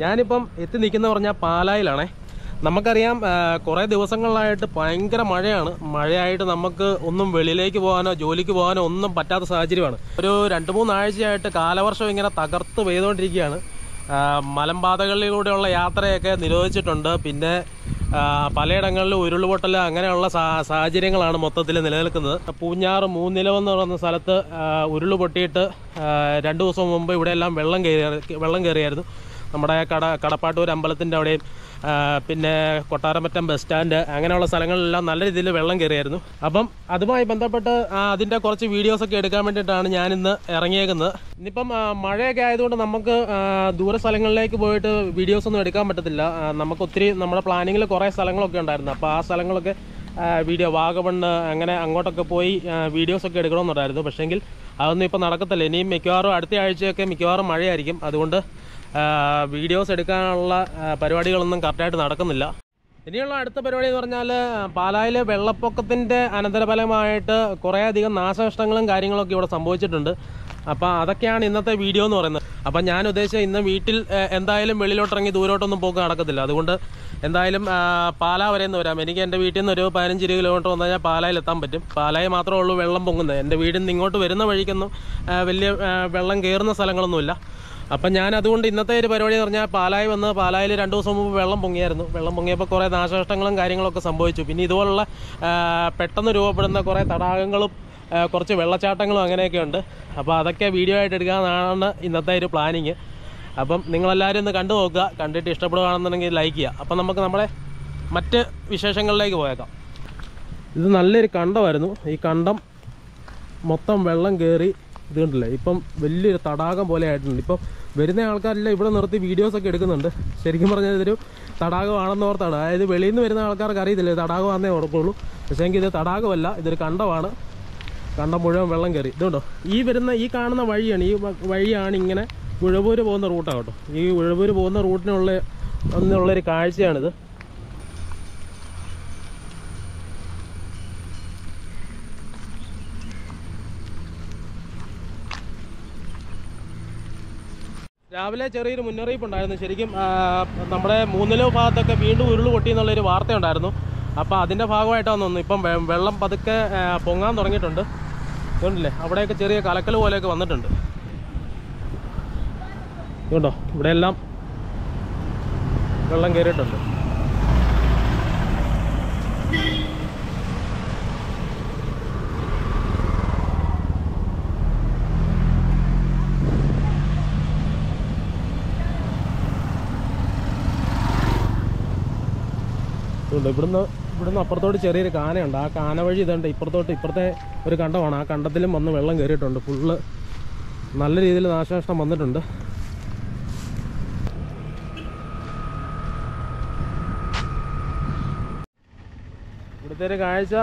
ഞാനിപ്പം എത്തി നിൽക്കുന്ന പറഞ്ഞാൽ പാലായിലാണേ. നമുക്കറിയാം കുറേ ദിവസങ്ങളിലായിട്ട് ഭയങ്കര മഴയാണ്. മഴയായിട്ട് നമുക്ക് ഒന്നും വെളിയിലേക്ക് പോകാനോ ജോലിക്ക് പോകാനോ ഒന്നും പറ്റാത്ത സാഹചര്യമാണ്. ഒരു 2-3 ആഴ്ചയായിട്ട് കാലവർഷം ഇങ്ങനെ തകർത്ത് പെയ്തുകൊണ്ടിരിക്കുകയാണ്. മലമ്പാതകളിലൂടെയുള്ള യാത്രയൊക്കെ നിരോധിച്ചിട്ടുണ്ട്. പിന്നെ പലയിടങ്ങളിലും ഉരുൾപൊട്ടൽ അങ്ങനെയുള്ള സാഹചര്യങ്ങളാണ് മൊത്തത്തിൽ നിലനിൽക്കുന്നത്. പൂഞ്ഞാറ് മൂന്നിലവ് എന്ന് പറയുന്ന സ്ഥലത്ത് ഉരുൾപൊട്ടിയിട്ട് 2 ദിവസം മുമ്പ് ഇവിടെയെല്ലാം വെള്ളം കയറിയായിരുന്നു. നമ്മുടെ കടപ്പാട്ടൂർ അമ്പലത്തിൻ്റെ അവിടെയും പിന്നെ കൊട്ടാരമറ്റം ബസ് സ്റ്റാൻഡ് അങ്ങനെയുള്ള സ്ഥലങ്ങളിലെല്ലാം നല്ല രീതിയിൽ വെള്ളം കയറിയായിരുന്നു. അപ്പം അതുമായി ബന്ധപ്പെട്ട് അതിൻ്റെ കുറച്ച് വീഡിയോസൊക്കെ എടുക്കാൻ വേണ്ടിയിട്ടാണ് ഞാനിന്ന് ഇറങ്ങിയേക്കുന്നത്. ഇന്നിപ്പം മഴയൊക്കെ ആയതുകൊണ്ട് നമുക്ക് ദൂര സ്ഥലങ്ങളിലേക്ക് പോയിട്ട് വീഡിയോസൊന്നും എടുക്കാൻ പറ്റത്തില്ല. നമുക്ക് ഒത്തിരി നമ്മുടെ പ്ലാനിങ്ങിൽ കുറേ സ്ഥലങ്ങളൊക്കെ ഉണ്ടായിരുന്നു. അപ്പോൾ ആ സ്ഥലങ്ങളൊക്കെ വാഗമണ്ണ് അങ്ങനെ അങ്ങോട്ടൊക്കെ പോയി വീഡിയോസൊക്കെ എടുക്കണമെന്നുണ്ടായിരുന്നു. പക്ഷേങ്കിൽ അതൊന്നും ഇപ്പോൾ നടക്കത്തില്ല. ഇനിയും മിക്കവാറും അടുത്ത ആഴ്ചയൊക്കെ മിക്കവാറും മഴയായിരിക്കും. അതുകൊണ്ട് വീഡിയോസ് എടുക്കാനുള്ള പരിപാടികളൊന്നും കറക്റ്റായിട്ട് നടക്കുന്നില്ല. ഇനിയുള്ള അടുത്ത പരിപാടി എന്ന് പറഞ്ഞാൽ പാലായിലെ വെള്ളപ്പൊക്കത്തിൻ്റെ അനന്തരഫലമായിട്ട് കുറേയധികം നാശനഷ്ടങ്ങളും കാര്യങ്ങളൊക്കെ ഇവിടെ സംഭവിച്ചിട്ടുണ്ട്. അപ്പോൾ അതൊക്കെയാണ് ഇന്നത്തെ വീഡിയോ എന്ന് പറയുന്നത്. അപ്പം ഞാൻ ഉദ്ദേശിച്ച ഇന്ന് വീട്ടിൽ എന്തായാലും വെളിയിലോട്ടിറങ്ങി ദൂരോട്ടൊന്നും പോക്ക് നടക്കത്തില്ല. അതുകൊണ്ട് എന്തായാലും പാലാ വരെ നിന്ന് വരാം. എനിക്ക് എൻ്റെ വീട്ടിൽ നിന്ന് ഒരു 15-20 കിലോമീറ്റർ വന്നു കഴിഞ്ഞാൽ പാലായിൽ എത്താൻ പറ്റും. പാലായിൽ മാത്രമേ ഉള്ളൂ വെള്ളം പൊങ്ങുന്നത്. എൻ്റെ വീടിൽ നിന്ന് ഇങ്ങോട്ട് വരുന്ന വഴിക്കൊന്നും വലിയ വെള്ളം കയറുന്ന സ്ഥലങ്ങളൊന്നുമില്ല. അപ്പം ഞാൻ അതുകൊണ്ട് ഇന്നത്തെ ഒരു പരിപാടി എന്ന് പറഞ്ഞാൽ പാലായി വന്ന് പാലായിൽ 2 ദിവസം മുമ്പ് വെള്ളം പൊങ്ങിയായിരുന്നു. വെള്ളം പൊങ്ങിയപ്പോൾ കുറേ നാശനഷ്ടങ്ങളും കാര്യങ്ങളൊക്കെ സംഭവിച്ചു. പിന്നെ ഇതുപോലുള്ള പെട്ടെന്ന് രൂപപ്പെടുന്ന കുറേ തടാകങ്ങളും കുറച്ച് വെള്ളച്ചാട്ടങ്ങളും അങ്ങനെയൊക്കെ ഉണ്ട്. അപ്പോൾ അതൊക്കെ വീഡിയോ ആയിട്ട് എടുക്കാമെന്നാണ് ഇന്നത്തെ ഒരു പ്ലാനിങ്. അപ്പം നിങ്ങളെല്ലാവരും ഒന്ന് കണ്ടു നോക്കുക. കണ്ടിട്ട് ഇഷ്ടപ്പെടുകയാണെന്നുണ്ടെങ്കിൽ ലൈക്ക് ചെയ്യുക. അപ്പം നമുക്ക് നമ്മുടെ മറ്റ് വിശേഷങ്ങളിലേക്ക് പോയേക്കാം. ഇത് നല്ലൊരു കണ്ടമായിരുന്നു. ഈ കണ്ടം മൊത്തം വെള്ളം കയറി ഇത് കണ്ടില്ലേ, ഇപ്പം വലിയൊരു തടാകം പോലെ ആയിട്ടുണ്ട്. ഇപ്പം വരുന്ന ആൾക്കാരെല്ലാം ഇവിടെ നിർത്തി വീഡിയോസൊക്കെ എടുക്കുന്നുണ്ട്. ശരിക്കും പറഞ്ഞാൽ ഇതൊരു തടാകമാണെന്ന് ഓർത്താണ്. അതായത് വെളിയിൽ നിന്ന് വരുന്ന ആൾക്കാർക്ക് അറിയത്തില്ല തടാകമാണെന്നേ ഉറപ്പുള്ളൂ. പക്ഷേ എങ്കിൽ ഇത് തടാകമല്ല, ഇതൊരു കണ്ടമാണ്. കണ്ടം മുഴുവൻ വെള്ളം കയറി. ഇതുകൊണ്ടോ ഈ കാണുന്ന വഴിയാണ്. ഈ വഴിയാണ് ഇങ്ങനെ ഉഴവൂര് പോകുന്ന റൂട്ടാണ് കേട്ടോ. ഈ ഉഴവൂര് പോകുന്ന റൂട്ടിനുള്ളൊരു കാഴ്ചയാണിത്. രാവിലെ ചെറിയൊരു മുന്നറിയിപ്പ് ഉണ്ടായിരുന്നു. ശരിക്കും നമ്മുടെ മൂന്നിലോ ഭാഗത്തൊക്കെ വീണ്ടും ഉരുൾ പൊട്ടി എന്നുള്ളൊരു വാർത്തയുണ്ടായിരുന്നു. അപ്പോൾ അതിൻ്റെ ഭാഗമായിട്ടാണ് തോന്നുന്നു ഇപ്പം വെള്ളം പതുക്കെ പൊങ്ങാൻ തുടങ്ങിയിട്ടുണ്ട്. അതുകൊണ്ടില്ലേ അവിടെയൊക്കെ ചെറിയ കലക്കൽ പോലെയൊക്കെ വന്നിട്ടുണ്ട്. ഇതുകൊണ്ടോ ഇവിടെയെല്ലാം വെള്ളം കയറിയിട്ടുണ്ട്. ഇവിടുന്ന് അപ്പുറത്തോട്ട് ചെറിയൊരു കാനയുണ്ട്. ആ കാന വഴി ഇതുണ്ട്. ഇപ്പുറത്തെ ഒരു കണ്ടമാണ്. ആ കണ്ടത്തിലും വന്ന് വെള്ളം കയറിയിട്ടുണ്ട്. ഫുള്ള് നല്ല രീതിയിൽ നാശനഷ്ടം വന്നിട്ടുണ്ട്. ഇവിടുത്തെ ഒരു കാഴ്ച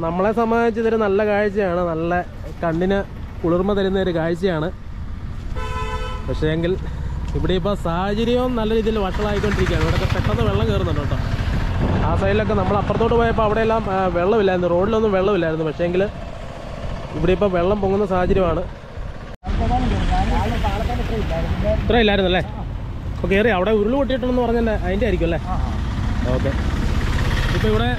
നമ്മളെ സംബന്ധിച്ച് ഇതൊരു നല്ല കാഴ്ചയാണ്. നല്ല കണ്ണിന് കുളിർമ തരുന്ന ഒരു കാഴ്ചയാണ്. പക്ഷേ എങ്കിൽ ഇവിടെ ഇപ്പോൾ സാഹചര്യവും നല്ല രീതിയിൽ വഷളായിക്കൊണ്ടിരിക്കുകയാണ്. ഇവിടെയൊക്കെ പെട്ടെന്ന് വെള്ളം കയറുന്നുണ്ട് കേട്ടോ. ആ സൈഡിലൊക്കെ നമ്മൾ അപ്പുറത്തോട്ട് പോയപ്പോൾ അവിടെയെല്ലാം വെള്ളമില്ലായിരുന്നു. റോഡിലൊന്നും വെള്ളമില്ലായിരുന്നു. പക്ഷേ എങ്കിൽ ഇവിടെ ഇപ്പോൾ വെള്ളം പൊങ്ങുന്ന സാഹചര്യമാണ്. ഇത്ര ഇല്ലായിരുന്നല്ലേ? അപ്പോൾ കയറി അവിടെ ഉരുൾ പൊട്ടിയിട്ടുണ്ടെന്ന് പറഞ്ഞാൽ അതിൻ്റെ ആയിരിക്കും അല്ലേ? ഓക്കെ. ഇപ്പോൾ ഇവിടെ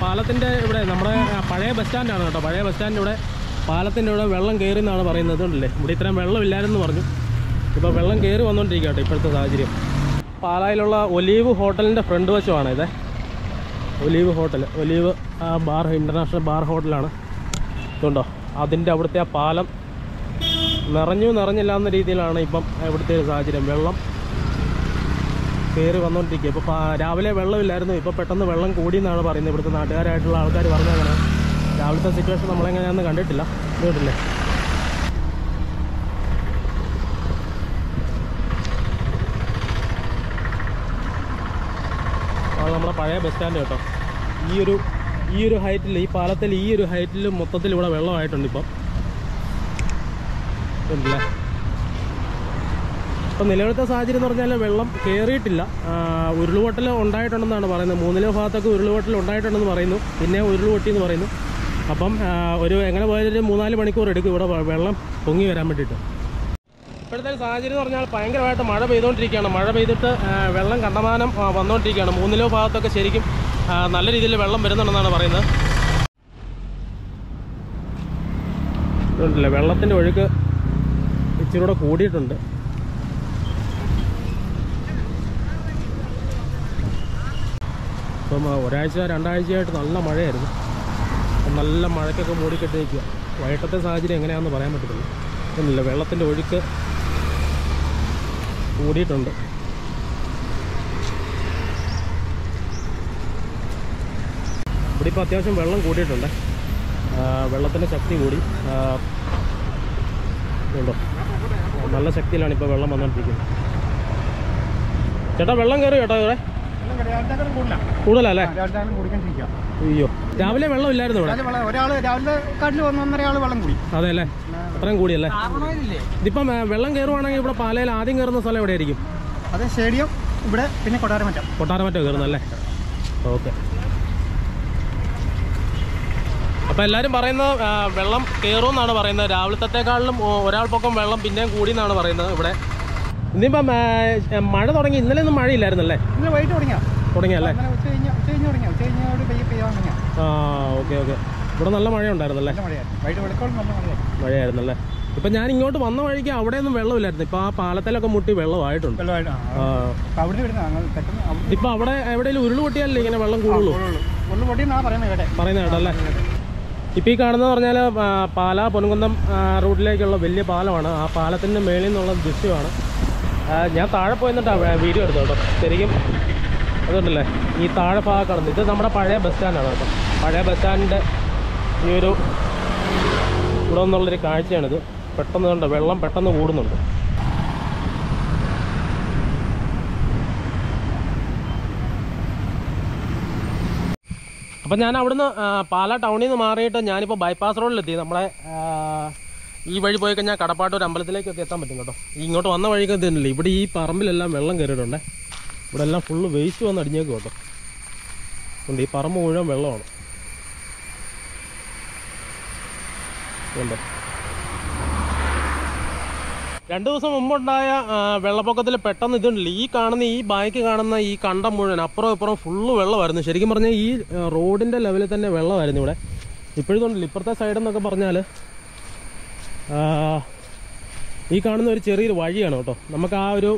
പാലത്തിൻ്റെ ഇവിടെ നമ്മുടെ പഴയ ബസ് സ്റ്റാൻഡാണ് കേട്ടോ. പഴയ ബസ് സ്റ്റാൻഡിൻ്റെ ഇവിടെ പാലത്തിൻ്റെ ഇവിടെ വെള്ളം കയറി എന്നാണ് പറയുന്നത്. ഉണ്ടല്ലേ ഇവിടെ ഇത്രയും വെള്ളമില്ലായിരുന്നു പറഞ്ഞു. ഇപ്പോൾ വെള്ളം കയറി വന്നുകൊണ്ടിരിക്കുക കേട്ടോ ഇപ്പോഴത്തെ സാഹചര്യം. പാലായിലുള്ള ഒലീവ് ഹോട്ടലിൻ്റെ ഫ്രണ്ട് വശമാണ് ഇത്. Olive hotel, olive bar, international bar ഹോട്ടലാണ്. ഇതുണ്ടോ അതിൻ്റെ അവിടുത്തെ ആ പാലം നിറഞ്ഞില്ല എന്ന രീതിയിലാണ് ഇപ്പം ഇവിടുത്തെ സാഹചര്യം. വെള്ളം കയറി വന്നുകൊണ്ടിരിക്കുക. ഇപ്പോൾ രാവിലെ വെള്ളമില്ലായിരുന്നു. ഇപ്പോൾ പെട്ടെന്ന് വെള്ളം കൂടിയെന്നാണ് പറയുന്നത്. ഇവിടുത്തെ നാട്ടുകാരായിട്ടുള്ള ആൾക്കാർ പറഞ്ഞത് അങ്ങനെ. രാവിലത്തെ സിറ്റുവേഷൻ നമ്മളെങ്ങനെയാണെന്ന് കണ്ടിട്ടില്ല. കേട്ടില്ലേ? അത് നമ്മുടെ പഴയ ബസ് സ്റ്റാൻഡ് കേട്ടോ. ഈ ഒരു ഹൈറ്റിൽ, ഈ പാലത്തിൽ ഈ ഒരു ഹൈറ്റിൽ മൊത്തത്തിൽ ഇവിടെ വെള്ളമായിട്ടുണ്ട് ഇപ്പം. ഉണ്ടല്ലേ? ഇപ്പം നിലവിലത്തെ സാഹചര്യം എന്ന് പറഞ്ഞാൽ വെള്ളം കയറിയിട്ടില്ല. ഉരുൾപൊട്ടൽ ഉണ്ടായിട്ടുണ്ടെന്നാണ് പറയുന്നത്. മൂന്നിലോ ഭാഗത്തൊക്കെ ഉരുൾപൊട്ടൽ ഉണ്ടായിട്ടുണ്ടെന്ന് പറയുന്നു. പിന്നെ ഉരുൾപൊട്ടി എന്ന് പറയുന്നു. അപ്പം എങ്ങനെ പോയാലും 3-4 മണിക്കൂർ എടുക്കും ഇവിടെ വെള്ളം പൊങ്ങി വരാൻ വേണ്ടിയിട്ട്. ഇപ്പോഴത്തെ സാഹചര്യം എന്ന് പറഞ്ഞാൽ ഭയങ്കരമായിട്ട് മഴ പെയ്തുകൊണ്ടിരിക്കുകയാണ്. മഴ പെയ്തിട്ട് വെള്ളം കണ്ടമാനം വന്നുകൊണ്ടിരിക്കുകയാണ്. 3 ഭാഗത്തൊക്കെ ശരിക്കും നല്ല രീതിയിൽ വെള്ളം വരുന്നുണ്ടെന്നാണ് പറയുന്നത്. ഇതുണ്ടല്ലേ, വെള്ളത്തിൻ്റെ ഒഴുക്ക് ഇച്ചിരി കൂടെ കൂടിയിട്ടുണ്ട്. ഇപ്പം ഒരാഴ്ച 2 ആഴ്ചയായിട്ട് നല്ല മഴയായിരുന്നു. നല്ല മഴയ്ക്കൊക്കെ മൂടിക്കെട്ടി നിൽക്കുക. വൈകിട്ടത്തെ സാഹചര്യം എങ്ങനെയാണെന്ന് പറയാൻ പറ്റത്തില്ല. ഇല്ല, വെള്ളത്തിൻ്റെ ഒഴുക്ക് കൂടിയിട്ടുണ്ട്. ഇവിടെ ഇപ്പോൾ അത്യാവശ്യം വെള്ളം കൂടിയിട്ടുണ്ട്. വെള്ളത്തിൻ്റെ ശക്തി കൂടി ഉണ്ടോ, നല്ല ശക്തിയിലാണ് ഇപ്പോൾ വെള്ളം വന്നുകൊണ്ടിരിക്കുന്നത്. ചേട്ടാ വെള്ളം കയറി കേട്ടോ ഇവിടെ കൂടുതലല്ലേ? അയ്യോ, രാവിലെ വെള്ളം ഇല്ലായിരുന്നു ഇവിടെ. അതെ അല്ലേ, അത്രയും കൂടിയല്ലേ? ഇതിപ്പം വെള്ളം കയറുവാണെങ്കിൽ ഇവിടെ പാലയിൽ ആദ്യം കയറുന്ന സ്ഥലം എവിടെയായിരിക്കും? അതെ, സ്റ്റേഡിയം ഇവിടെ, പിന്നെ കൊട്ടാരമറ്റം കയറുന്നല്ലേ? ഓക്കെ. അപ്പോൾ എല്ലാവരും പറയുന്നത് വെള്ളം കയറുമെന്നാണ് പറയുന്നത്. രാവിലത്തേക്കാളിലും ഒരാൾ പൊക്കം വെള്ളം പിന്നെയും കൂടി എന്നാണ് പറയുന്നത് ഇവിടെ. ഇന്നിപ്പം മഴ തുടങ്ങി. ഇന്നലെ ഒന്നും മഴയില്ലായിരുന്നല്ലേ? ഇന്നലെ വൈകിട്ട് തുടങ്ങിയല്ലേ? ആ, ഓക്കെ. ഇവിടെ നല്ല മഴ ഉണ്ടായിരുന്നല്ലേ? മഴയായിരുന്നല്ലേ? ഇപ്പം ഞാൻ ഇങ്ങോട്ട് വന്ന വഴിക്ക് അവിടെയൊന്നും വെള്ളമില്ലായിരുന്നു. ഇപ്പം ആ പാലത്തിലൊക്കെ മുട്ടി വെള്ളമായിട്ടുണ്ട്. ഇപ്പം അവിടെ എവിടെയെങ്കിലും ഉരുള് പൊട്ടിയാലല്ലേ ഇങ്ങനെ വെള്ളം കൂടുള്ളൂ പറയുന്നത് കേട്ടല്ലേ? ഇപ്പം ഈ കാണുന്നത് പറഞ്ഞാൽ പാലാ പൊൻകുന്നം റൂട്ടിലേക്കുള്ള വലിയ പാലമാണ്. ആ പാലത്തിൻ്റെ മേളിൽ നിന്നുള്ള ദൃശ്യമാണ്. ഞാൻ താഴെ പോയി എന്നിട്ടാണ് വീഡിയോ എടുത്തത് കേട്ടോ. ശരിക്കും അതുകൊണ്ടല്ലേ ഈ താഴെ ഭാഗം കാണുന്നത്. ഇത് നമ്മുടെ പഴയ ബസ് സ്റ്റാൻഡാണ് കേട്ടോ. പഴയ ബസ് സ്റ്റാൻഡിൻ്റെ ഈ ഒരു ഇവിടെ നിന്നുള്ളൊരു കാഴ്ചയാണിത്. പെട്ടെന്ന് കണ്ടോ, വെള്ളം പെട്ടെന്ന് കൂടുന്നുണ്ട്. അപ്പം ഞാൻ അവിടുന്ന് പാലാ ടൗണിൽ നിന്ന് മാറിയിട്ട് ഞാനിപ്പോൾ ബൈപ്പാസ് റോഡിലെത്തി. നമ്മളെ ഈ വഴി പോയി കഴിഞ്ഞാൽ കടപ്പാട്ടൂർ അമ്പലത്തിലേക്കൊക്കെ എത്താൻ പറ്റും കേട്ടോ. ഇങ്ങോട്ട് വന്ന വഴിക്ക് എത്തിയിട്ടില്ല. ഇവിടെ ഈ പറമ്പിലെല്ലാം വെള്ളം കയറിയിട്ടുണ്ട്. ഇവിടെ എല്ലാം ഫുള്ള് വേസ്റ്റ് വന്ന് അടിഞ്ഞേക്കും കേട്ടോ. ഉണ്ട്, ഈ പറമ്പ് മുഴുവൻ വെള്ളമാണ്. ഉണ്ട്. 2 ദിവസം മുമ്പുണ്ടായ വെള്ളപ്പൊക്കത്തിൽ പെട്ടെന്ന് ഇതുണ്ടല്ലോ, ഈ കാണുന്ന ഈ ബാക്ക് കാണുന്ന ഈ കണ്ടം മുഴുവൻ അപ്പുറം ഇപ്പുറം ഫുള്ള് വെള്ളമായിരുന്നു. ശരിക്കും പറഞ്ഞാൽ ഈ റോഡിൻ്റെ ലെവലിൽ തന്നെ വെള്ളമായിരുന്നു ഇവിടെ. ഇപ്പോഴത്തുണ്ടല്ലോ ഇപ്പുറത്തെ സൈഡ് എന്നൊക്കെ പറഞ്ഞാൽ ഈ കാണുന്ന ഒരു ചെറിയൊരു വഴിയാണ് കേട്ടോ. നമുക്ക് ആ ഒരു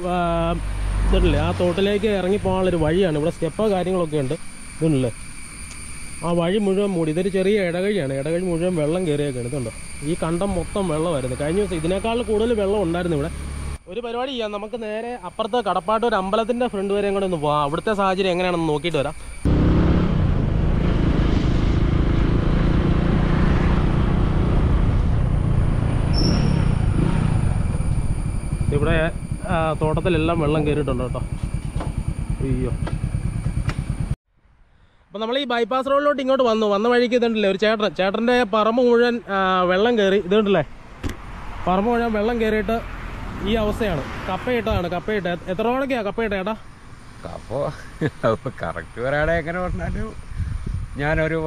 ഇതുണ്ടല്ലേ, ആ തോട്ടിലേക്ക് ഇറങ്ങിപ്പോകാനുള്ളൊരു വഴിയാണ്. ഇവിടെ സ്റ്റെപ്പോ കാര്യങ്ങളൊക്കെ ഉണ്ട്. ഇതുണ്ടല്ലേ, ആ വഴി മുഴുവൻ മൂടി. ഇതൊരു ചെറിയ ഇടവഴിയാണ്. ഇടവഴി മുഴുവൻ വെള്ളം കയറിയൊക്കെയാണ്. ഇതുണ്ടോ, ഈ കണ്ടം മൊത്തം വെള്ളമായിരുന്നു. കഴിഞ്ഞ ദിവസം ഇതിനേക്കാൾ കൂടുതൽ വെള്ളം ഉണ്ടായിരുന്നു ഇവിടെ. ഒരു പരിപാടി ചെയ്യാം, നമുക്ക് നേരെ അപ്പുറത്ത് കടപ്പാട്ടൂർ അമ്പലത്തിൻ്റെ ഫ്രണ്ട് വരെയും കൂടെ ഒന്ന് പോകാം. അവിടുത്തെ സാഹചര്യം എങ്ങനെയാണെന്ന് നോക്കിയിട്ട് വരാം. ഇവിടെ തോട്ടത്തിലെല്ലാം വെള്ളം കയറിയിട്ടുണ്ട് കേട്ടോ. അയ്യോ, അപ്പോൾ നമ്മൾ ഈ ബൈപ്പാസ് റോഡിലോട്ട് ഇങ്ങോട്ട് വന്ന വഴിക്ക് ഇതുണ്ടല്ലേ ഒരു ചേട്ടൻ്റെ പറമ്പ് മുഴുവൻ വെള്ളം കയറി. ഇതുണ്ടല്ലേ, പറമ്പ് മുഴുവൻ വെള്ളം കയറിയിട്ട് ഈ അവസ്ഥയാണ്. കപ്പയിട്ടതാണ്. കപ്പയിട്ട് എത്ര രൂപയ്ക്കാണ് കപ്പയിട്ട ചേട്ടാ? കപ്പ കറക്റ്റ് ഒരാളെ എങ്ങനെ പറഞ്ഞാലും ഞാനൊരു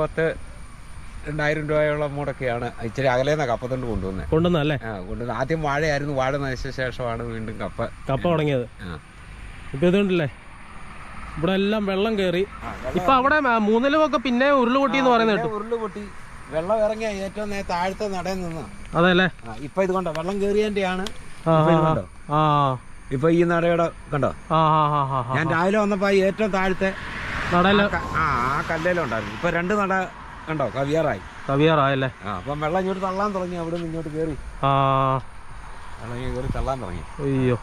10,000 രൂപയോളം മുടക്കിയാണ് ഇച്ചിരി അകലേന്ന കപ്പത്തണ്ട് കൊണ്ടുവന്നല്ലേ? കൊണ്ടുവന്ന് ആദ്യം വാഴയായിരുന്നു. വാഴ നശിച്ച ശേഷമാണ് വീണ്ടും കപ്പ തുടങ്ങിയത്. ഇപ്പം ഇതുണ്ടല്ലേ, ഇവിടെ എല്ലാം വെള്ളം കയറി. ഇപ്പൊ അവിടെ 3 ഒക്കെ പിന്നെ ഉരുളുപൊട്ടി എന്ന് പറയുന്നത് കേട്ടു. ഉരുളുപൊട്ടി വെള്ളം ഇറങ്ങിയ ഏറ്റവും താഴത്തെ നടയിൽ നിന്ന്. അതെല്ലേ, ഇപ്പൊ ഇത് കണ്ടോ, വെള്ളം കയറിയതിന്റെയാണ്. ഇപ്പൊ ഈ നടയുടെ കണ്ടോ, ഞാൻ രാവിലെ വന്നപ്പോ ഏറ്റവും താഴത്തെ നടയില് ആ കല്ലേലുണ്ടായിരുന്നു. ഇപ്പൊ 2 നട കണ്ടോ കവിയാറായല്ലേ? അപ്പം വെള്ളം ഇങ്ങോട്ട് തള്ളാൻ തുടങ്ങി. അവിടെ നിന്ന് ഇങ്ങോട്ട് കയറി വെള്ളം കയറി തള്ളാൻ തുടങ്ങി. അയ്യോ,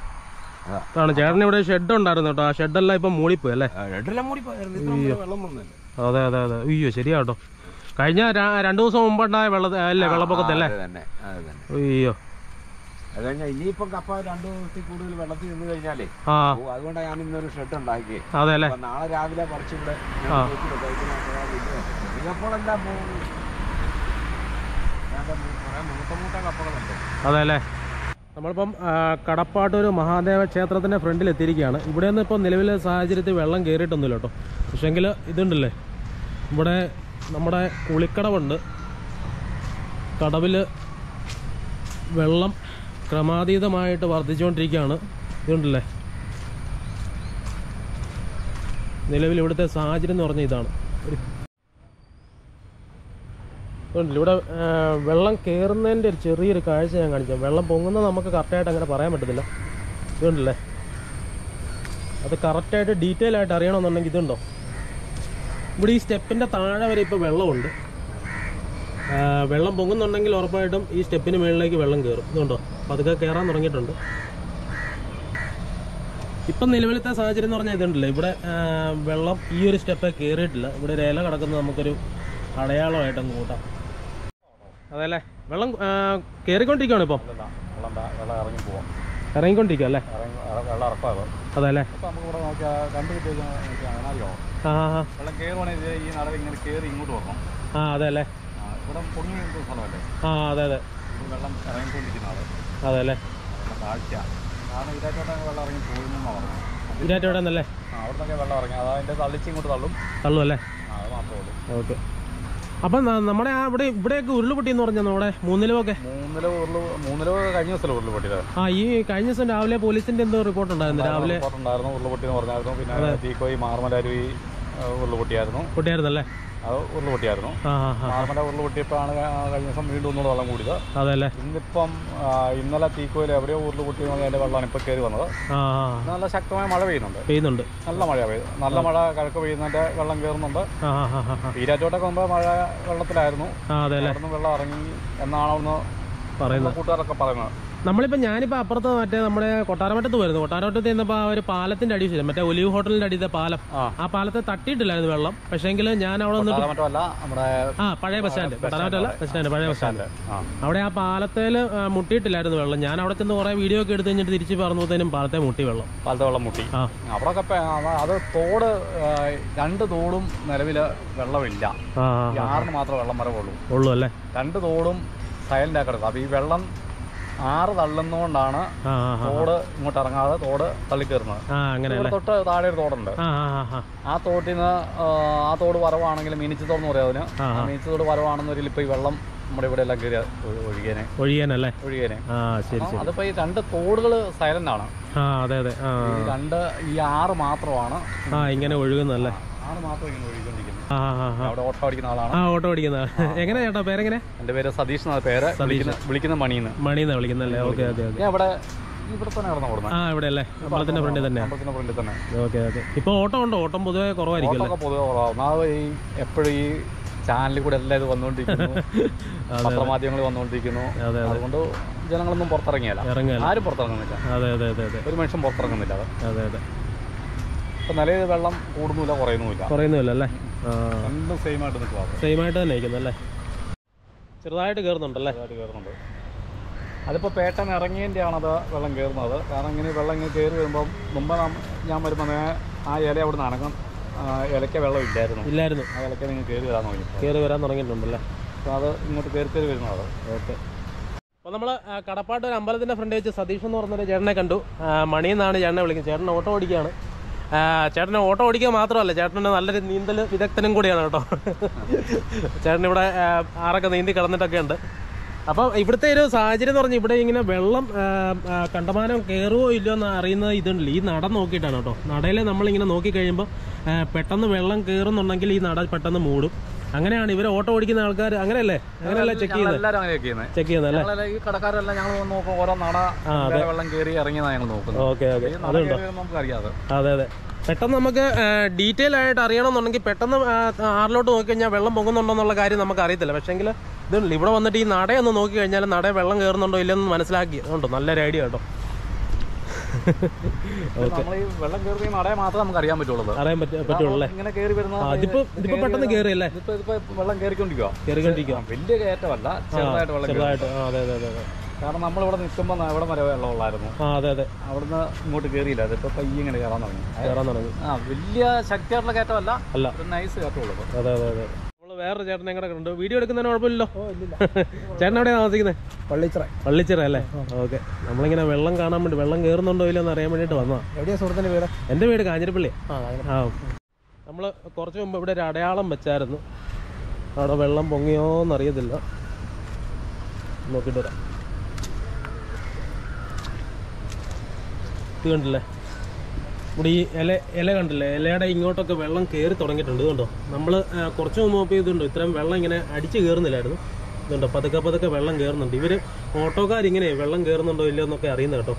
അതാണ് ചേട്ടന് ഇവിടെ ഷെഡ് ഉണ്ടായിരുന്നു കേട്ടോ. ആ ഷെഡെല്ലാം ഇപ്പം മൂടിപ്പോയി അല്ലേ? ഷെഡെല്ലാം മൂടിപ്പോയി. വെള്ളം വന്നല്ലേ? അതെ. അയ്യോ, ശരിയാ കേട്ടോ. കഴിഞ്ഞ 2 ദിവസം മുമ്പുണ്ടായ വെള്ളപ്പൊക്കത്തല്ലേ? അയ്യോ, അത് കഴിഞ്ഞാൽ ഇനിയിപ്പം കപ്പ 2 ദിവസത്തിൽ കൂടുതൽ വെള്ളത്തിൽ നിന്ന് കഴിഞ്ഞാലേ അതുകൊണ്ടാണ് ഞാൻ ഇന്നൊരു ഷെഡ് ഉണ്ടാക്കിയത്. അതെ അല്ലേ? നാളെ രാവിലെ പറിച്ചിവിടെ കപ്പകളെല്ലാം പോകും. മൂട്ട കപ്പകളുണ്ട്. അതെ അല്ലേ? നമ്മളിപ്പം കടപ്പാട്ടൂർ മഹാദേവ ക്ഷേത്രത്തിൻ്റെ ഫ്രണ്ടിൽ എത്തിയിരിക്കുകയാണ്. ഇവിടെ നിന്ന് ഇപ്പം നിലവിലെ സാഹചര്യത്തിൽ വെള്ളം കയറിയിട്ടൊന്നുമില്ല കേട്ടോ. പക്ഷേങ്കിൽ ഇതുണ്ടല്ലേ, ഇവിടെ നമ്മുടെ കുളിക്കടവുണ്ട്. കടവിൽ വെള്ളം ക്രമാതീതമായിട്ട് വർദ്ധിച്ചുകൊണ്ടിരിക്കുകയാണ്. ഇതുണ്ടല്ലേ, നിലവിൽ ഇവിടുത്തെ സാഹചര്യം എന്ന് പറഞ്ഞാൽ ഇതാണ്. ഇവിടെ വെള്ളം കയറുന്നതിൻ്റെ ഒരു ചെറിയൊരു കാഴ്ച ഞാൻ കാണിക്കാം. വെള്ളം പൊങ്ങുന്നത് നമുക്ക് കറക്റ്റായിട്ട് അങ്ങനെ പറയാൻ പറ്റത്തില്ല. ഇതുണ്ടല്ലേ, അത് കറക്റ്റായിട്ട് ഡീറ്റെയിൽ ആയിട്ട് അറിയണമെന്നുണ്ടെങ്കിൽ ഇതുണ്ടോ, ഇവിടെ ഈ സ്റ്റെപ്പിൻ്റെ താഴെ വരെ ഇപ്പോൾ വെള്ളമുണ്ട്. വെള്ളം പൊങ്ങുന്നുണ്ടെങ്കിൽ ഉറപ്പായിട്ടും ഈ സ്റ്റെപ്പിന് മുകളിലേക്ക് വെള്ളം കയറും. ഇതുണ്ടോ, അപ്പോൾ അതൊക്കെ കയറാൻ തുടങ്ങിയിട്ടുണ്ട്. ഇപ്പം നിലവിലത്തെ സാഹചര്യം എന്ന് പറഞ്ഞാൽ ഇതുണ്ടല്ലോ, ഇവിടെ വെള്ളം ഈ ഒരു സ്റ്റെപ്പ് കയറിയിട്ടില്ല. ഇവിടെ ഒരു ഇല കിടക്കുന്നത് നമുക്കൊരു അടയാളമായിട്ടങ്ങ് കൂട്ടാം. അതല്ലേ, വെള്ളം കയറിക്കൊണ്ടിരിക്കുകയാണ് ഇപ്പം. ഇറങ്ങിക്കൊണ്ടിരിക്കുക അല്ലേ? അതെ അല്ലേ? ആ അതെ അല്ലേ? ആ അതെ അതെ അതെ അല്ലേ? ഇരാറ്റോടെ എന്നല്ലേ തള്ളു അല്ലേ? ഓക്കെ. അപ്പം നമ്മുടെ ആ ഇവിടെയൊക്കെ ഉരുളുപൊട്ടി എന്ന് പറഞ്ഞാൽ നമ്മുടെ മൂന്നിലവൊക്കെ കഴിഞ്ഞ ദിവസം ഉരുളുപൊട്ടിയത്. ആ ഈ കഴിഞ്ഞ ദിവസം രാവിലെ പോലീസിന്റെ എന്തോ റിപ്പോർട്ട് ഉണ്ടായിരുന്നു. രാവിലെ ഉരുളുപൊട്ടി എന്ന് പറഞ്ഞായിരുന്നു. പിന്നെ തീക്കോയി മാർമലരുവി പൊട്ടിയായിരുന്നല്ലേ? അത് ഉരുളുപൊട്ടിയായിരുന്നു. മാർമല ഉരുളുപൊട്ടിയപ്പോഴാണ് കഴിഞ്ഞ ദിവസം വീണ്ടും ഒന്നുകൂടെ വെള്ളം കൂടിയത്. അതല്ലേ? ഇന്നിപ്പം ഇന്നലെ തീക്കോയിൽ എവിടെയോ ഉരുളുപൊട്ടി അതിന്റെ വെള്ളമാണ് ഇപ്പൊ കയറി വന്നത്. നല്ല ശക്തമായ മഴ പെയ്യുന്നുണ്ട്. നല്ല മഴ പെയ്യുന്നത്, നല്ല മഴ കിഴക്ക് പെയ്യുന്നതിന്റെ വെള്ളം കയറുന്നുണ്ട്. ഈരാറ്റോട്ടൊക്കെ മുമ്പ് മഴ വെള്ളത്തിലായിരുന്നു. അവിടുന്ന് വെള്ളം ഇറങ്ങി എന്നാണ് അവിടുന്ന് കൂട്ടുകാരൊക്കെ പറയുന്നത്. ഞാനിപ്പോൾ അപ്പുറത്ത് മറ്റേ നമ്മുടെ കൊട്ടാരമറ്റത്ത് പോയിരുന്നു. കൊട്ടാരമറ്റത്ത് ചെന്നപ്പോൾ ആ ഒരു പാലത്തിന്റെ അടി വെച്ചില്ല, മറ്റേ ഒലിവ് ഹോട്ടലിന്റെ അടിയത്തെ പാലം, ആ പാലത്തെ തട്ടിയിട്ടില്ലായിരുന്നു വെള്ളം. പക്ഷേങ്കിൽ ഞാൻ അവിടെ പഴയ ബസ് സ്റ്റാൻഡ്, കൊട്ടാരമറ്റല്ല ബസ് സ്റ്റാൻഡ്, പഴയ ബസ് സ്റ്റാൻഡ്, അവിടെ ആ പാലത്തേൽ മുട്ടിയിട്ടില്ലായിരുന്നു വെള്ളം. ഞാൻ അവിടെ ചെന്ന് കുറെ വീഡിയോ ഒക്കെ എടുത്ത് കഴിഞ്ഞിട്ട് തിരിച്ച് പറഞ്ഞപ്പോഴത്തേനും പാലത്തെ മുട്ടി വെള്ളം മുട്ടി. അവിടെ അത് തോട്, രണ്ട് തോടും നിലവില് വെള്ളമില്ല. ആറിന് മാത്രമേ വെള്ളം വരവുള്ളൂ അല്ലേ? രണ്ട് തോടും സൈലന്റ് ആക്കി കിടക്കും. അപ്പൊ ഈ വെള്ളം ആറ് തള്ളുന്നതുകൊണ്ടാണ് തോട് ഇങ്ങോട്ട് ഇറങ്ങാതെ തോട് തള്ളിക്കയറുന്നത്. തൊട്ട് താഴെ ഒരു തോടുണ്ട്. ആ തോട്ടിന്ന് ആ തോട് വരവാണെങ്കിൽ മീനിച്ചത്തോടെന്ന് പറയാം അതിന്. മീനിച്ചത്തോട് വരവാണെന്നൊരിൽ ഇപ്പൊ ഈ വെള്ളം നമ്മുടെ ഇവിടെ എല്ലാം കയറി ഒഴിയാനല്ലേ? അതിപ്പോ ഈ രണ്ട് തോടുകള് സൈലന്റ് ആണ്. ഈ ആറ് മാത്രമാണ് ഇങ്ങനെ ഒഴുകുന്നല്ലേ? ആറ് മാത്രം ഇങ്ങനെ ഒഴുകിക്കൊണ്ടിരിക്കുന്നത്. അവിടെ ഓട്ടോ ഓടിക്കുന്ന ആളാണ്. ഓട്ടോ ഓടിക്കുന്ന എങ്ങനെ ചേട്ടാ? പേരെങ്ങനെ? എന്റെ പേര് സതീഷ് എന്നാണ് പേര്. വിളിക്കുന്ന മണിന്ന് വിളിക്കുന്നല്ലേ? Okay okay. ഇവിടെ തന്നെ കിടന്നു കൊടുക്കുന്നത്. ഇവിടെ അല്ലേ? അമ്പലത്തിന്റെ ഫ്രണ്ടിൽ തന്നെ. Okay okay. ഇപ്പൊ ഓട്ടം ഉണ്ടോ? ഓട്ടം പൊതുവെ കുറവായിരിക്കും. പൊതുവെ കുറവാണ്. എപ്പോഴും ഈ ചാനലിൽ കൂടെ എല്ലാം ഇത് വന്നുകൊണ്ടിരിക്കുന്നു, പത്രമാധ്യമങ്ങൾ വന്നുകൊണ്ടിരിക്കുന്നു. അതുകൊണ്ട് ജനങ്ങളൊന്നും പുറത്തിറങ്ങിയല്ല, ആരും പുറത്തിറങ്ങുന്നില്ല. ഒരു മനുഷ്യൻ പുറത്തിറങ്ങുന്നില്ല. ഇപ്പൊ നിലയിൽ വെള്ളം കൂടുന്നില്ല, കുറയുന്നില്ല അല്ലേ? രണ്ടും സെയിം ആയിട്ട് തന്നെ ഇരിക്കുന്നല്ലേ? ചെറുതായിട്ട് കയറുന്നുണ്ടല്ലേ? കയറുന്നുണ്ട്. അതിപ്പോൾ പേട്ടൻ ഇറങ്ങിയതിൻ്റെ ആണത് വെള്ളം കയറുന്നത്. കാരണം ഇങ്ങനെ വെള്ളം ഇങ്ങനെ കയറി വരുമ്പം മുമ്പ് ഞാൻ വരുമ്പോൾ ആ ഇല അവിടെ നിന്ന് അനങ്ങും. ഇലയ്ക്ക് വെള്ളം ഇല്ലായിരുന്നു. ആ ഇലയ്ക്ക് നിങ്ങൾ കയറി വരാൻ തുടങ്ങിയിട്ടുണ്ടല്ലേ? അപ്പോൾ അത് ഇങ്ങോട്ട് കയറി വരുന്നത്. ഓക്കെ. അപ്പോൾ നമ്മൾ കടപ്പാട്ട് ഒരു അമ്പലത്തിൻ്റെ ഫ്രണ്ട് വെച്ച് സതീഷ് എന്ന് പറഞ്ഞൊരു ചേട്ടനെ കണ്ടു. മണിയെന്നാണ് ചേട്ടനെ വിളിക്കുന്നത്. ചേട്ടൻ ഓട്ടോ ഓടിക്കുകയാണ്. ചേട്ടന് ഓട്ടോ ഓടിക്കുക മാത്രമല്ല, ചേട്ടന് നല്ലൊരു നീന്തൽ വിദഗ്ധനും കൂടിയാണ് കേട്ടോ. ചേട്ടനിവിടെ ആറൊക്കെ നീന്തി കിടന്നിട്ടൊക്കെ ഉണ്ട്. അപ്പം ഇവിടുത്തെ ഒരു സാഹചര്യം എന്ന് പറഞ്ഞാൽ ഇവിടെ ഇങ്ങനെ വെള്ളം കണ്ടമാനം കയറുമോ ഇല്ലയോ എന്ന് അറിയുന്നത് ഇതുണ്ടല്ലോ, ഈ നട നോക്കിയിട്ടാണ് കേട്ടോ. നടയിൽ നമ്മളിങ്ങനെ നോക്കിക്കഴിയുമ്പോൾ പെട്ടെന്ന് വെള്ളം കയറുന്നുണ്ടെങ്കിൽ ഈ നട പെട്ടെന്ന് മൂടും. അങ്ങനെയാണ് ഇവർ ഓട്ടോ ഓടിക്കുന്ന ആൾക്കാർ. അങ്ങനെയല്ലേ ചെക്ക് ചെയ്യുന്നല്ലേ? ഈ കടക്കാരെല്ലാം ഞങ്ങൾ നോക്കും, ഓരോ നട വെള്ളം കയറി ഇറങ്ങിയതാണ് ഞങ്ങൾ നോക്കുന്നത്. Okay okay. നമുക്കറിയാതെ അതെ. പെട്ടെന്ന് നമുക്ക് ഡീറ്റെയിൽ ആയിട്ട് അറിയണമെന്നുണ്ടെങ്കിൽ പെട്ടെന്ന് ആറിലോട്ട് നോക്കിക്കഴിഞ്ഞാൽ വെള്ളം പൊങ്ങുന്നുണ്ടോ എന്നുള്ള കാര്യം നമുക്ക് അറിയത്തില്ല. പക്ഷേങ്കിൽ ഇതുണ്ട്, ഇവിടെ വന്നിട്ട് ഈ നടയൊന്ന് നോക്കി കഴിഞ്ഞാൽ നട വെള്ളം കയറുന്നുണ്ടോ ഇല്ലെന്ന് മനസ്സിലാക്കി. അതുകൊണ്ടോ നല്ലൊരു ഐഡിയ കേട്ടോ. വെള്ളം കയറി നടയെ മാത്രമേ നമുക്ക് അറിയാൻ പറ്റുള്ളൂ. ഇങ്ങനെ കയറി വരുന്ന ഇതിപ്പോ പെട്ടെന്ന് കയറിയല്ലേ? വെള്ളം കയറിക്കൊണ്ടിരിക്കുക. വലിയ കയറ്റമല്ല, ചെറുതായിട്ട്. കാരണം നമ്മളിവിടെ നിൽക്കുമ്പോൾ ഇവിടെ വരെ വെള്ളം ഉള്ളായിരുന്നു. അവിടുന്ന് ഇങ്ങോട്ട് കയറിയില്ല. അതിപ്പോ പയ്യെ ഇങ്ങനെ കയറാൻ തുടങ്ങി. വലിയ ശക്തിയായിട്ടുള്ള കയറ്റമല്ല, നൈസ് കയറ്റമുള്ളൂ. നമ്മള് വേറൊരു ചേട്ടനെ കൂടെ കണ്ടു. വീഡിയോ എടുക്കുന്നതിന് കുഴപ്പമില്ലല്ലോ. ചേട്ടൻ എവിടെയാണ് താമസിക്കുന്നത്? പള്ളിച്ചിറ അല്ലേ? ഓക്കെ. നമ്മളിങ്ങനെ വെള്ളം കാണാൻ വേണ്ടി, വെള്ളം കയറുന്നുണ്ടോ ഇല്ലോ എന്ന് അറിയാൻ വേണ്ടിയിട്ട് വന്നതാ. എവിടെയാ സുഹൃത്തിന്റെ വീട്? എന്റെ വീട് കാഞ്ഞിരപ്പള്ളി. നമ്മള് കുറച്ച് മുമ്പ് ഇവിടെ ഒരു അടയാളം വെച്ചായിരുന്നു. അവിടെ വെള്ളം പൊങ്ങിയോന്നറിയത്തില്ല. നോക്കിട്ട് വരാം. ഇത് കണ്ടില്ലേ, ഇവിടെ ഈ ഇല കണ്ടില്ലേ, ഇലയുടെ ഇങ്ങോട്ടൊക്കെ വെള്ളം കയറി തുടങ്ങിയിട്ടുണ്ട്. ഇതുണ്ടോ, നമ്മൾ കുറച്ച് മുമ്പ് നോക്കി ഇതുണ്ടോ, ഇത്രയും വെള്ളം ഇങ്ങനെ അടിച്ച് കയറുന്നില്ലായിരുന്നു. ഇതുണ്ടോ, പതുക്കെ വെള്ളം കയറുന്നുണ്ട്. ഇവർ ഓട്ടോക്കാരിങ്ങനെ വെള്ളം കയറുന്നുണ്ടോ ഇല്ലയോ എന്നൊക്കെ അറിയുന്നത് കേട്ടോ.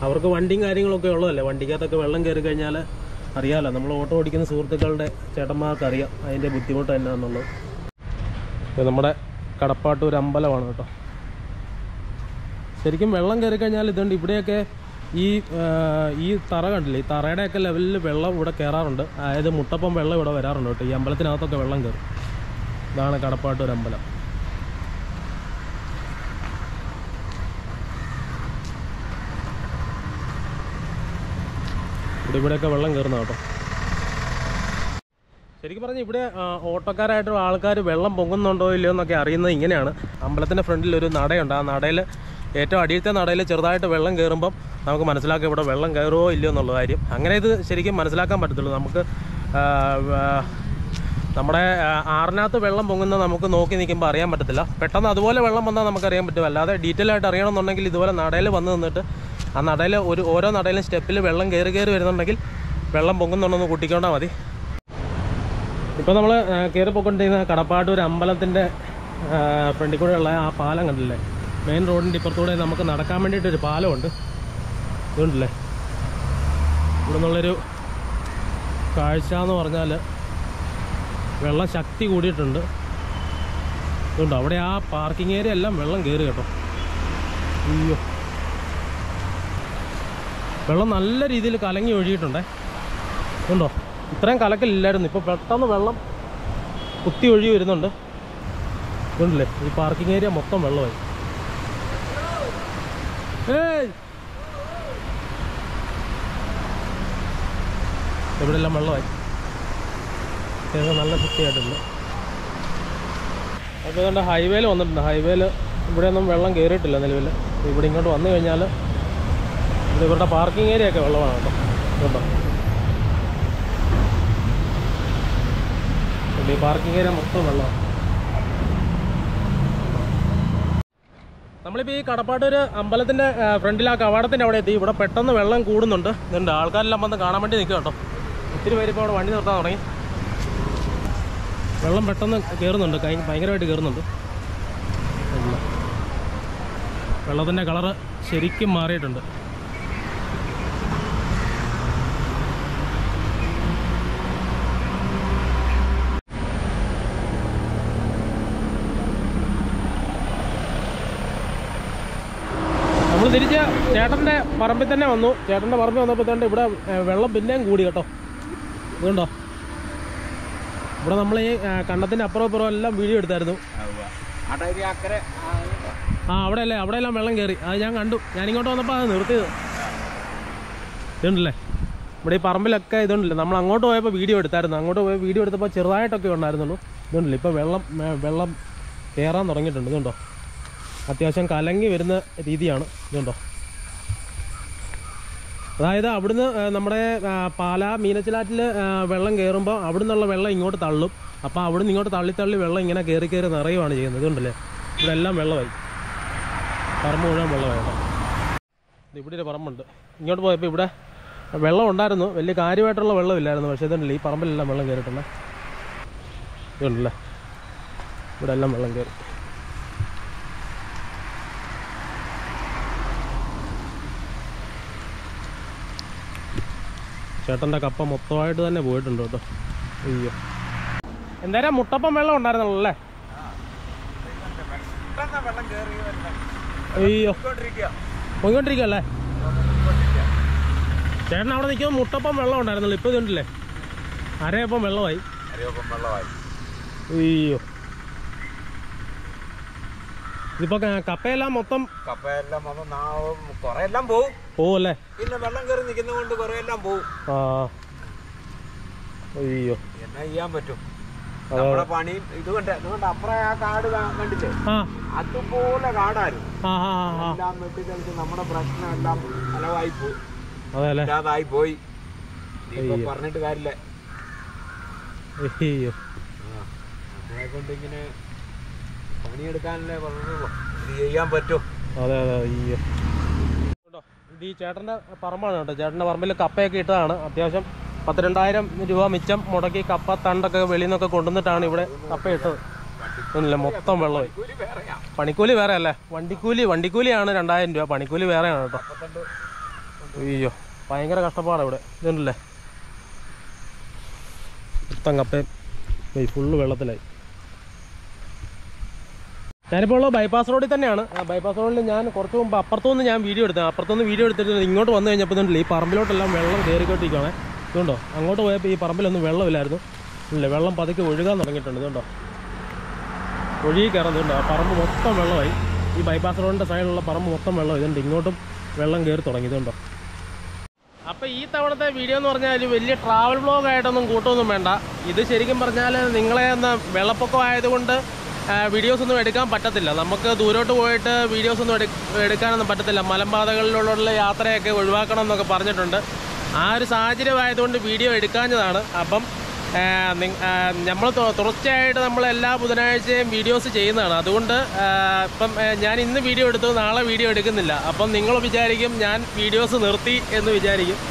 അവർക്ക് വണ്ടിയും കാര്യങ്ങളൊക്കെ ഉള്ളതല്ലേ, വണ്ടിക്കകത്തൊക്കെ വെള്ളം കയറി കഴിഞ്ഞാൽ അറിയാമല്ലോ. നമ്മൾ ഓട്ടോ ഓടിക്കുന്ന സുഹൃത്തുക്കളുടെ ചേട്ടന്മാർക്ക് അറിയാം അതിൻ്റെ ബുദ്ധിമുട്ട് എന്നാന്നുള്ളത്. ഇത് നമ്മുടെ കടപ്പാട്ടൂർ അമ്പലമാണ് കേട്ടോ. ശരിക്കും വെള്ളം കയറി കഴിഞ്ഞാൽ ഇതുണ്ട്, ഇവിടെയൊക്കെ ഈ തറ കണ്ടില്ലേ, ഈ തറയുടെയൊക്കെ ലെവലിൽ വെള്ളം ഇവിടെ കയറാറുണ്ട്. അതായത് മുട്ടപ്പം വെള്ളം ഇവിടെ വരാറുണ്ട് കേട്ടോ. ഈ അമ്പലത്തിനകത്തൊക്കെ വെള്ളം കയറും. ഇതാണ് കടപ്പാട്ടൂർ അമ്പലം. ഇവിടെയൊക്കെ വെള്ളം കയറുന്ന കേട്ടോ. ശരിക്കും പറഞ്ഞാൽ ഇവിടെ ഓട്ടോക്കാരായിട്ടുള്ള ആൾക്കാർ വെള്ളം പൊങ്ങുന്നുണ്ടോ ഇല്ലയോ എന്നൊക്കെ അറിയുന്നത് ഇങ്ങനെയാണ്. അമ്പലത്തിൻ്റെ ഫ്രണ്ടിൽ ഒരു നടയുണ്ട്. ആ നടയിൽ ഏറ്റവും അടിയത്തെ നടയിൽ ചെറുതായിട്ട് വെള്ളം കയറുമ്പം നമുക്ക് മനസ്സിലാക്കാം ഇവിടെ വെള്ളം കയറുമോ ഇല്ലയോ എന്നുള്ള കാര്യം. അങ്ങനെ ഇത് ശരിക്കും മനസ്സിലാക്കാൻ പറ്റത്തുള്ളൂ. നമുക്ക് നമ്മുടെ ആറിനകത്ത് വെള്ളം പൊങ്ങുന്നത് നമുക്ക് നോക്കി നിൽക്കുമ്പോൾ അറിയാൻ പറ്റത്തില്ല. പെട്ടെന്ന് അതുപോലെ വെള്ളം വന്നാൽ നമുക്കറിയാൻ പറ്റും. അല്ലാതെ ഡീറ്റെയിൽ ആയിട്ട് അറിയണമെന്നുണ്ടെങ്കിൽ ഇതുപോലെ നടയിൽ വന്ന് നിന്നിട്ട് ആ നടയിൽ ഓരോ നടയിലും സ്റ്റെപ്പിൽ വെള്ളം കയറി വരുന്നുണ്ടെങ്കിൽ വെള്ളം പൊങ്ങുന്നുണ്ടെന്ന് കൂട്ടിക്കൊണ്ടാൽ മതി. ഇപ്പോൾ നമ്മൾ കയറി പോയിക്കൊണ്ടിരിക്കുന്ന കടപ്പാട്ടൂർ അമ്പലത്തിൻ്റെ ഫ്രണ്ടിൽ കൂടെയുള്ള ആ പാലം കണ്ടില്ലേ, മെയിൻ റോഡിൻ്റെ ഇപ്പുറത്തൂടെ നമുക്ക് നടക്കാൻ വേണ്ടിയിട്ടൊരു പാലമുണ്ട്. ഇതുണ്ടല്ലേ, ഇവിടെ നിന്നുള്ളൊരു കാഴ്ച എന്ന് പറഞ്ഞാൽ വെള്ളം ശക്തി കൂടിയിട്ടുണ്ട്. ഇതുണ്ട്, അവിടെ ആ പാർക്കിംഗ് ഏരിയ എല്ലാം വെള്ളം കയറി കേട്ടോ. അയ്യോ, വെള്ളം നല്ല രീതിയിൽ കലങ്ങി ഒഴുകിയിട്ടുണ്ടേ. ഉണ്ടോ, ഇത്രയും കലക്കലില്ലായിരുന്നു. ഇപ്പോൾ പെട്ടെന്ന് വെള്ളം കുത്തി ഒഴുകി വരുന്നുണ്ട്. ഇതുണ്ടല്ലേ, ഈ പാർക്കിംഗ് ഏരിയ മൊത്തം വെള്ളമായി. ഇവിടെ എല്ലാം വെള്ളമായി. നല്ല വൃത്തിയായിട്ടുണ്ട്. അപ്പോൾ ഇതുകൊണ്ട് ഹൈവേയിൽ വന്നിട്ടുണ്ട്. ഹൈവേയിൽ ഇവിടെയൊന്നും വെള്ളം കയറിയിട്ടില്ല നിലവിൽ. ഇവിടെ ഇങ്ങോട്ട് വന്നു കഴിഞ്ഞാൽ ഇവരുടെ പാർക്കിംഗ് ഏരിയ ഒക്കെ വെള്ളമാണ് കേട്ടോ. കേട്ടോ, ഈ പാർക്കിംഗ് ഏരിയ മൊത്തം വെള്ളമാണ്. നമ്മളിപ്പോൾ ഈ കടപ്പാട്ടൂർ അമ്പലത്തിൻ്റെ ഫ്രണ്ടിൽ ആ കവാടത്തിൻ്റെ അവിടെ എത്തി. ഇവിടെ പെട്ടെന്ന് വെള്ളം കൂടുന്നുണ്ട്. ഇതുണ്ട്, ആൾക്കാരെല്ലാം വന്ന് കാണാൻ വേണ്ടി നിൽക്കുക കേട്ടോ. ഒത്തിരി പേര് ഇപ്പോൾ അവിടെ വണ്ടി നിർത്താൻ തുടങ്ങി. വെള്ളം പെട്ടെന്ന് കയറുന്നുണ്ട്, ഭയങ്കരമായിട്ട് കയറുന്നുണ്ട്. വെള്ളത്തിൻ്റെ കളറ് ശരിക്കും മാറിയിട്ടുണ്ട്. നമ്മൾ തിരിച്ച് ചേട്ടൻ്റെ പറമ്പിൽ തന്നെ വന്നു. ചേട്ടൻ്റെ പറമ്പിൽ വന്നപ്പോൾ തന്നെ ഇവിടെ വെള്ളം പിന്നെയും കൂടി കേട്ടോ. ഇതുണ്ടോ, ഇവിടെ നമ്മൾ ഈ കണ്ടത്തിൻ്റെ അപ്പുറം എല്ലാം വീഡിയോ എടുത്തായിരുന്നു. അവിടെയെല്ലാം വെള്ളം കയറി. അത് ഞാൻ കണ്ടു. ഞാനിങ്ങോട്ട് വന്നപ്പോൾ അത് നിർത്തിയത്. ഇതുണ്ടല്ലേ, ഇവിടെ ഈ പറമ്പിലൊക്കെ ഇതുണ്ടല്ലേ, നമ്മൾ അങ്ങോട്ട് പോയപ്പോൾ വീഡിയോ എടുത്തായിരുന്നു. അങ്ങോട്ട് പോയി വീഡിയോ എടുത്തപ്പോൾ ചെറുതായിട്ടൊക്കെ ഉണ്ടായിരുന്നുള്ളൂ. ഇതുണ്ടല്ലേ, ഇപ്പോൾ വെള്ളം കയറാൻ തുടങ്ങിയിട്ടുണ്ട്. ഇതുണ്ടോ, അത്യാവശ്യം കലങ്ങി വരുന്ന രീതിയാണ്. ഇതുണ്ടോ, അതായത് അവിടുന്ന് നമ്മുടെ പാലാ മീനച്ചിലാറ്റിൽ വെള്ളം കയറുമ്പോൾ അവിടെ നിന്നുള്ള വെള്ളം ഇങ്ങോട്ട് തള്ളും. അപ്പോൾ അവിടുന്ന് ഇങ്ങോട്ട് തള്ളി വെള്ളം ഇങ്ങനെ കയറി നിറയുകയാണ് ചെയ്യുന്നത്. ഇതുണ്ടല്ലേ, ഇവിടെ എല്ലാം വെള്ളമായി. പറമ്പ് മുഴുവൻ വെള്ളമായി. ഇവിടെ ഒരു പറമ്പുണ്ട്. ഇങ്ങോട്ട് പോയപ്പോൾ ഇവിടെ വെള്ളം ഉണ്ടായിരുന്നു, വലിയ കാര്യമായിട്ടുള്ള വെള്ളമില്ലായിരുന്നു. പക്ഷേ ഇതുണ്ടല്ലേ, ഈ പറമ്പിലെല്ലാം വെള്ളം കയറിയിട്ടുണ്ട്. ഇതുണ്ടല്ലേ, ഇവിടെ എല്ലാം വെള്ളം കയറി. ചേട്ടൻ്റെ കപ്പ മൊത്തമായിട്ട് തന്നെ പോയിട്ടുണ്ട് കേട്ടോ. അയ്യോ, എന്തായാലും മുട്ടപ്പം വെള്ളം ഉണ്ടായിരുന്നല്ലോ അല്ലേ? അയ്യോ, പോയിക്കൊണ്ടിരിക്കുകയല്ലേ? ചേട്ടൻ അവിടെ നിൽക്കുമ്പോൾ മുട്ടപ്പം വെള്ളം ഉണ്ടായിരുന്നല്ലോ. ഇപ്പോൾ ഇതുണ്ടല്ലേ, അരയപ്പം വെള്ളമായി. അയ്യോ, ഇതിപ്പോ കപ്പയെല്ലാം മൊത്തം കൊറെല്ലാം പോവല്ലേ? പിന്നെ വെള്ളം കയറി നിൽക്കുന്നതുകൊണ്ട് കൊറെല്ലാം പോവും. അയ്യോ, എന്നാ ചെയ്യാൻ പറ്റും? നമ്മുടെ പണിയും ഇതുകൊണ്ട് അപ്പുറം ആ കാട് കണ്ടില്ലേ, അതുപോലെ കാടായിരുന്നു. എല്ലാം വെട്ടിക്കളിച്ച് നമ്മുടെ പ്രശ്നം എല്ലാം ഫലമായി പോയി, ഇല്ലാതായി പോയി. പറഞ്ഞിട്ട് കാര്യമില്ല. നമ്മളെ കൊണ്ട് ഇങ്ങനെ പണിയെടുക്കാനല്ലേ പറഞ്ഞുള്ളൂ. ഇത് ചെയ്യാൻ പറ്റും. അതെ. അയ്യോ, ഇത് ഈ ചേട്ടൻ്റെ പറമ്പാണ് കേട്ടോ. ചേട്ടൻ്റെ പറമ്പിൽ കപ്പയൊക്കെ ഇട്ടതാണ്. അത്യാവശ്യം 12,000 രൂപ മിച്ചം മുടക്കി കപ്പ തണ്ടൊക്കെ വെളിയിൽ നിന്നൊക്കെ കൊണ്ടുവന്നിട്ടാണ് ഇവിടെ കപ്പ ഇട്ടത്. ഒന്നുമില്ല, മൊത്തം വെള്ളമായി. പണിക്കൂലി വേറെ അല്ലേ? വണ്ടിക്കൂലിയാണ് 2,000 രൂപ, പണിക്കൂലി വേറെയാണ് കേട്ടോ. അയ്യോ, ഭയങ്കര കഷ്ടപ്പാടാണ് ഇവിടെ. ഇതുണ്ടല്ലേ മൊത്തം കപ്പയും ഫുള്ള് വെള്ളത്തിലായി. ഞാനിപ്പോൾ ഉള്ളത് ബൈപ്പാസ് റോഡിൽ തന്നെയാണ്. ബൈപ്പാസ് റോഡിൽ ഞാൻ കുറച്ച് മുമ്പ് അപ്പുറത്തുനിന്ന് ഞാൻ വീഡിയോ എടുത്തിട്ട് ഇങ്ങോട്ട് വന്നു കഴിഞ്ഞപ്പോൾ ഇതുണ്ടല്ലോ ഈ പറമ്പിലോട്ടെല്ലാം വെള്ളം കയറിക്കൊണ്ടിരിക്കുകയാണ്. ഇതുണ്ടോ, അങ്ങോട്ട് പോയപ്പോൾ ഈ പറമ്പിലൊന്നും വെള്ളമില്ലായിരുന്നു. ഇല്ലേ, വെള്ളം പതുക്കെ ഒഴുകാൻ തുടങ്ങിയിട്ടുണ്ട്. ഇതുണ്ടോ, ഒഴുകി കയറുന്നുണ്ടോ, ആ പറമ്പ് മൊത്തം വെള്ളമായി. ഈ ബൈപ്പാസ് റോഡിൻ്റെ സൈഡിലുള്ള പറമ്പ് മൊത്തം വെള്ളം. ഇതുണ്ട്, ഇങ്ങോട്ടും വെള്ളം കയറി തുടങ്ങി. ഇതുണ്ടോ. അപ്പോൾ ഈ തവണത്തെ വീഡിയോ എന്ന് പറഞ്ഞാൽ വലിയ ട്രാവൽ വ്ളോഗായിട്ടൊന്നും കൂട്ടൊന്നും വേണ്ട. ഇത് ശരിക്കും പറഞ്ഞാൽ നിങ്ങളെ ഒന്ന് വെള്ളപ്പൊക്കം ആയതുകൊണ്ട് വീഡിയോസ് ഒന്നും എടുക്കാൻ പറ്റത്തില്ല. നമുക്ക് ദൂരോട്ട് പോയിട്ട് വീഡിയോസ് ഒന്നും എടുക്കാനൊന്നും പറ്റത്തില്ല. മലമ്പാതകളിലുള്ള യാത്രയൊക്കെ ഒഴിവാക്കണം എന്നൊക്കെ പറഞ്ഞിട്ടുണ്ട്. ആ ഒരു സാഹചര്യം ആയതുകൊണ്ട് വീഡിയോ എടുക്കാഞ്ഞതാണ്. അപ്പം നമ്മൾ തുടർച്ചയായിട്ട് നമ്മൾ എല്ലാ ബുധനാഴ്ചയും വീഡിയോസ് ചെയ്യുന്നതാണ്. അതുകൊണ്ട് ഇപ്പം ഞാൻ ഇന്ന് വീഡിയോ എടുത്തു, നാളെ വീഡിയോ എടുക്കുന്നില്ല. അപ്പം നിങ്ങൾ വിചാരിക്കും ഞാൻ വീഡിയോസ് നിർത്തി എന്ന് വിചാരിക്കും.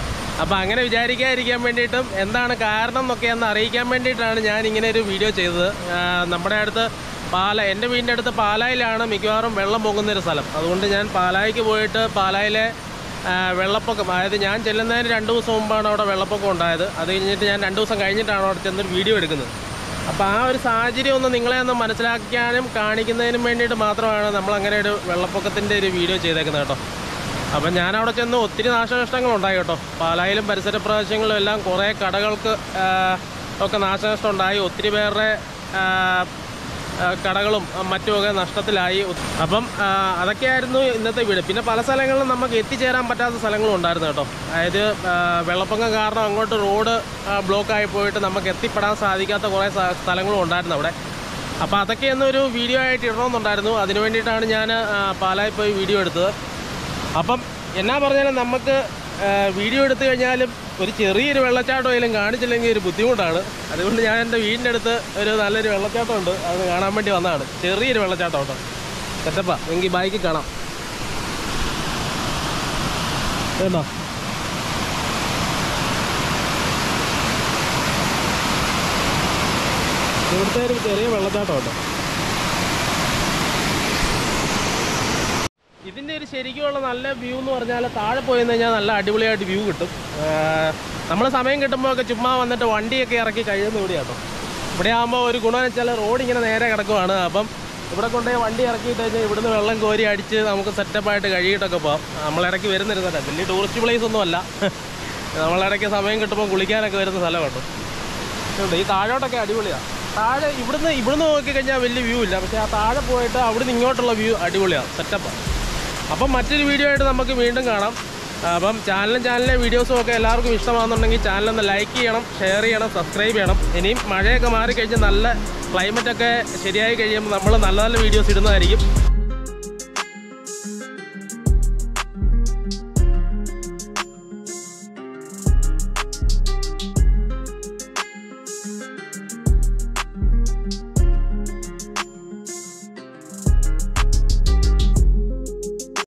അപ്പം അങ്ങനെ വിചാരിക്കാതിരിക്കാൻ വേണ്ടിയിട്ടും എന്താണ് കാരണം എന്നൊക്കെ ഒന്ന് അറിയിക്കാൻ വേണ്ടിയിട്ടാണ് ഞാൻ ഇങ്ങനെ ഒരു വീഡിയോ ചെയ്തത്. നമ്മുടെ അടുത്ത് എൻ്റെ വീടിൻ്റെ അടുത്ത് പാലായിലാണ് മിക്കവാറും വെള്ളം പോകുന്നൊരു സ്ഥലം. അതുകൊണ്ട് ഞാൻ പാലായിക്ക് പോയിട്ട് പാലായിലെ വെള്ളപ്പൊക്കം, അതായത് ഞാൻ ചെല്ലുന്നതിന് 2 ദിവസം മുമ്പാണ് അവിടെ വെള്ളപ്പൊക്കം ഉണ്ടായത്. അത് കഴിഞ്ഞിട്ട് ഞാൻ 2 ദിവസം കഴിഞ്ഞിട്ടാണ് അവിടെ ചെന്നൊരു വീഡിയോ എടുക്കുന്നത്. അപ്പോൾ ആ ഒരു സാഹചര്യം ഒന്ന് നിങ്ങളെ ഒന്ന് മനസ്സിലാക്കാനും കാണിക്കുന്നതിനും വേണ്ടിയിട്ട് മാത്രമാണ് നമ്മളങ്ങനെ ഒരു വെള്ളപ്പൊക്കത്തിൻ്റെ ഒരു വീഡിയോ ചെയ്തേക്കുന്നത് കേട്ടോ. അപ്പം ഞാനവിടെ ചെന്ന് ഒത്തിരി നാശനഷ്ടങ്ങളുണ്ടായി കേട്ടോ. പാലായിലും പരിസര പ്രദേശങ്ങളിലും എല്ലാം കുറേ കടകൾക്ക് ഒക്കെ നാശനഷ്ടം ഉണ്ടായി. ഒത്തിരി പേരുടെ കടകളും മറ്റുമൊക്കെ നഷ്ടത്തിലായി. അപ്പം അതൊക്കെയായിരുന്നു ഇന്നത്തെ വീഡിയോ. പിന്നെ പല സ്ഥലങ്ങളിലും നമുക്ക് എത്തിച്ചേരാൻ പറ്റാത്ത സ്ഥലങ്ങളും ഉണ്ടായിരുന്നു കേട്ടോ. അതായത് വെള്ളപ്പൊക്കം കാരണം അങ്ങോട്ട് റോഡ് ബ്ലോക്കായി പോയിട്ട് നമുക്ക് എത്തിപ്പെടാൻ സാധിക്കാത്ത കുറേ സ്ഥലങ്ങളും ഉണ്ടായിരുന്നു അവിടെ. അപ്പോൾ അതൊക്കെ എന്നൊരു വീഡിയോ ആയിട്ട് ഇടണമെന്നുണ്ടായിരുന്നു. അതിന് വേണ്ടിയിട്ടാണ് ഞാൻ പാലായിൽ പോയി വീഡിയോ എടുത്തത്. അപ്പം എന്നാ പറഞ്ഞാലും നമുക്ക് വീഡിയോ എടുത്തു കഴിഞ്ഞാലും ഒരു ചെറിയൊരു വെള്ളച്ചാട്ടമെങ്കിലും കാണിച്ചില്ലെങ്കിൽ ഒരു ബുദ്ധിമുട്ടാണ്. അതുകൊണ്ട് ഞാൻ എൻ്റെ വീടിൻ്റെ അടുത്ത് ഒരു നല്ലൊരു വെള്ളച്ചാട്ടമുണ്ട്, അത് കാണാൻ വേണ്ടി വന്നതാണ്. ചെറിയൊരു വെള്ളച്ചാട്ടം കേട്ടോ. സെറ്റപ്പാ, എങ്കിൽ ബൈക്കിൽ കാണാം. കേട്ടോ, ഇവിടുത്തെ ഒരു ചെറിയ വെള്ളച്ചാട്ടം കേട്ടോ. ഇതിൻ്റെ ഒരു ശരിക്കുമുള്ള നല്ല വ്യൂ എന്ന് പറഞ്ഞാൽ താഴെ പോയെന്ന് കഴിഞ്ഞാൽ നല്ല അടിപൊളിയായിട്ട് വ്യൂ കിട്ടും. നമ്മൾ സമയം കിട്ടുമ്പോഴൊക്കെ ചുമ്മാ വന്നിട്ട് വണ്ടിയൊക്കെ ഇറക്കി കഴിയുന്ന ഇവിടെ കേട്ടോ. ഇവിടെ ആകുമ്പോൾ ഒരു ഗുണമെന്ന് വെച്ചാൽ റോഡ് ഇങ്ങനെ നേരെ കിടക്കുവാണ്. അപ്പം ഇവിടെ കൊണ്ടുപോയി വണ്ടി ഇറക്കിയിട്ട് കഴിഞ്ഞാൽ ഇവിടുന്ന് വെള്ളം കോരി അടിച്ച് നമുക്ക് സെറ്റപ്പായിട്ട് കഴുകിയിട്ടൊക്കെ പോകാം. നമ്മളിടയ്ക്ക് വരുന്നിരുന്നല്ല, വലിയ ടൂറിസ്റ്റ് പ്ലേസ് ഒന്നും അല്ല. നമ്മളിടയ്ക്ക് സമയം കിട്ടുമ്പോൾ കുളിക്കാനൊക്കെ വരുന്ന സ്ഥലം കേട്ടോ. ഈ താഴോട്ടൊക്കെ അടിപൊളിയാണ്. താഴെ ഇവിടുന്ന് നോക്കിക്കഴിഞ്ഞാൽ വലിയ വ്യൂ ഇല്ല, പക്ഷേ ആ താഴെ പോയിട്ട് അവിടുന്ന് ഇങ്ങോട്ടുള്ള വ്യൂ അടിപൊളിയാണ്, സെറ്റപ്പാണ്. അപ്പം മറ്റൊരു വീഡിയോ ആയിട്ട് നമുക്ക് വീണ്ടും കാണാം. അപ്പം ചാനലിലെ വീഡിയോസും ഒക്കെ എല്ലാവർക്കും ഇഷ്ടമാണെന്നുണ്ടെങ്കിൽ ചാനലൊന്ന് ലൈക്ക് ചെയ്യണം, ഷെയർ ചെയ്യണം, സബ്സ്ക്രൈബ് ചെയ്യണം. ഇനിയും മഴയൊക്കെ മാറിക്കഴിഞ്ഞ് നല്ല ക്ലൈമറ്റൊക്കെ ശരിയായി കഴിയുമ്പോൾ നമ്മൾ നല്ല നല്ല വീഡിയോസ് ഇടുന്നതായിരിക്കും.